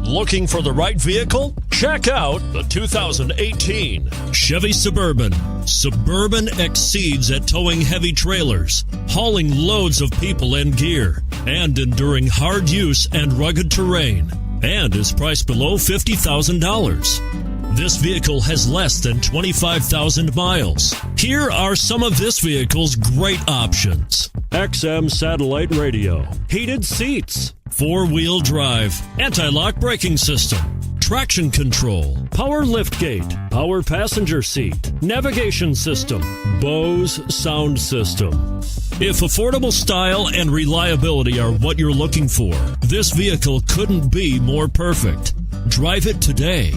Looking for the right vehicle? Check out the 2018 Chevy Suburban. Suburban exceeds at towing heavy trailers, hauling loads of people and gear, and enduring hard use and rugged terrain, and is priced below $50,000. This vehicle has less than 25,000 miles. Here are some of this vehicle's great options: XM satellite radio, heated seats, four-wheel drive, anti-lock braking system, traction control, power liftgate, power passenger seat, navigation system, Bose sound system. If affordable style and reliability are what you're looking for, this vehicle couldn't be more perfect. Drive it today.